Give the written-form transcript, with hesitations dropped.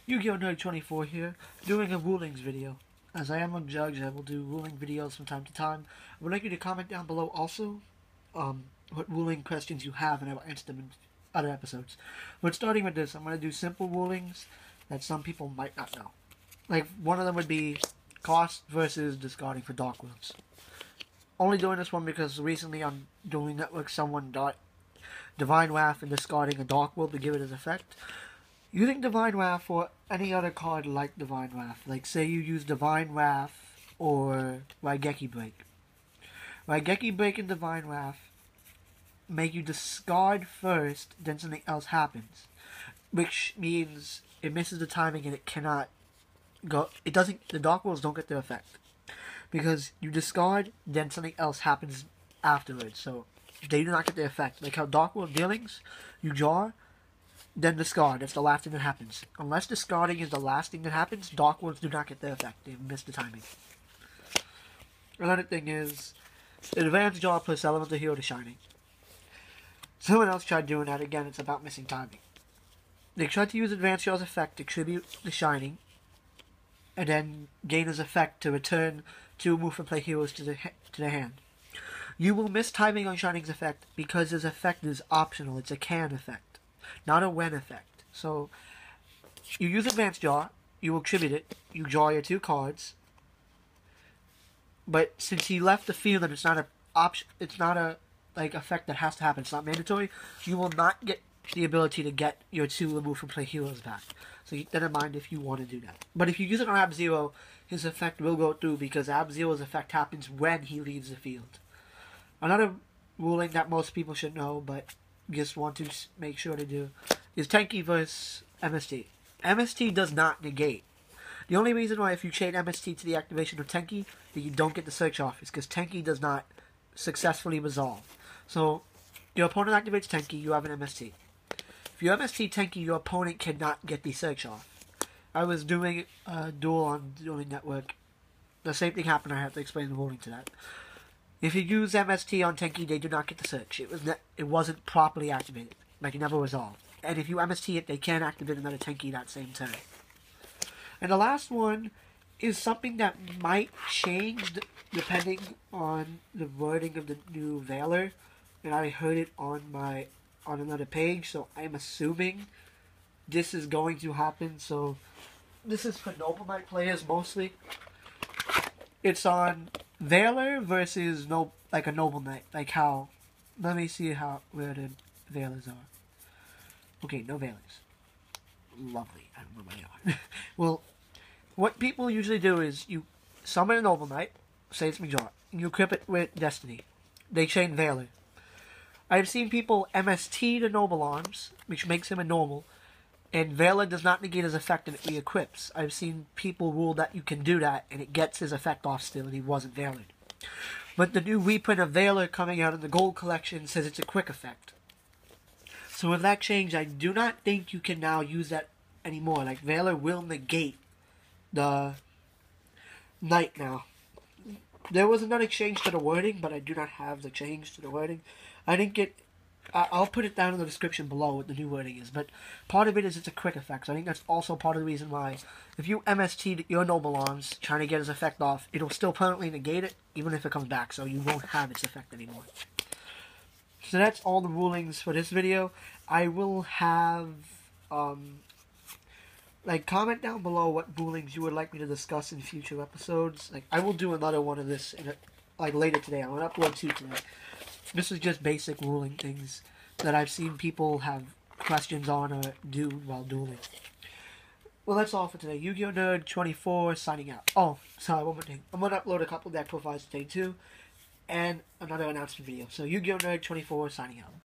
Yu-Gi-Oh! Nerd 24 here, doing a rulings video. As I am a judge, I will do ruling videos from time to time. I would like you to comment down below also what ruling questions you have, and I will answer them in other episodes. But starting with this, I'm going to do simple rulings that some people might not know. Like, one of them would be cost versus discarding for Dark Worlds. Only doing this one because recently on Dueling Network someone got Divine Wrath and discarding a Dark World to give it as effect. Using Divine Wrath or any other card like Divine Wrath, like say you use Divine Wrath or Raigeki Break. Raigeki Break and Divine Wrath make you discard first, then something else happens. Which means it misses the timing and it cannot go, the Dark Worlds don't get their effect. Because you discard, then something else happens afterwards, so they do not get their effect. Like how Dark World dealings, you draw, then discard. That's the last thing that happens. Unless discarding is the last thing that happens, Dark Worlds do not get their effect. They miss the timing. Another thing is, advanced draw plus Elemental Hero to Shining. Someone else tried doing that. Again, it's about missing timing. They tried to use advanced draw's effect to tribute the Shining, and then gain his effect to return 2 move from play heroes to the hand. You will miss timing on Shining's effect because his effect is optional. It's a can effect, not a when effect. So you use advanced draw, you will tribute it, you draw your 2 cards. But since he left the field and it's not a like effect that has to happen, it's not mandatory, you will not get the ability to get your 2 remove from play heroes back. So keep that in mind if you want to do that. But if you use it on Ab-Zero, his effect will go through because Ab-Zero's effect happens when he leaves the field. Another ruling that most people should know, but just want to make sure to do, is Tenki versus MST. MST does not negate. The only reason why if you chain MST to the activation of Tenki, that you don't get the search off is because Tenki does not successfully resolve. So, your opponent activates Tenki, you have an MST. If you MST Tenki, your opponent cannot get the search off. I was doing a duel on Dueling Network. The same thing happened. I have to explain the ruling to that. If you use MST on Tenki, they do not get the search. It wasn't properly activated. Like, it never resolved. And if you MST it, they can activate another Tenki that same turn. And the last one is something that might change depending on the wording of the new Valor. And I heard it on another page, so I'm assuming this is going to happen. So this is for Noble Knight players mostly. It's on Valor versus like a Noble Knight. Like how, let me see where the Valors are. Okay, no Valors. Lovely. I don't know where they are. Well, what people usually do is you summon a Noble Knight, say it's Major, and you equip it with Destiny. They chain Valor. I've seen people MST the Noble Arms, which makes him a normal, and Valor does not negate his effect and it re-equips. I've seen people rule that you can do that and it gets his effect off still and he wasn't Valor. But the new reprint of Valor coming out in the Gold Collection says it's a quick effect. So with that change, I do not think you can now use that anymore. Like, Valor will negate the Knight now. There was another change to the wording, but I do not have the change to the wording. I didn't get... I'll put it down in the description below what the new wording is, but part of it is it's a quick effect, so I think that's also part of the reason why if you MST your Noble Arms trying to get his effect off, it'll still permanently negate it, even if it comes back, so you won't have its effect anymore. So that's all the rulings for this video. I will have, like, comment down below what rulings you would like me to discuss in future episodes. Like, I will do another one of this, later today. I'm going to upload 2 today. This is just basic ruling things that I've seen people have questions on or do while dueling. Well, that's all for today. Yu-Gi-Oh! Nerd 24 signing out. Oh, sorry, one more thing. I'm going to upload a couple deck profiles today too, and another announcement video. So, Yu-Gi-Oh! Nerd 24 signing out.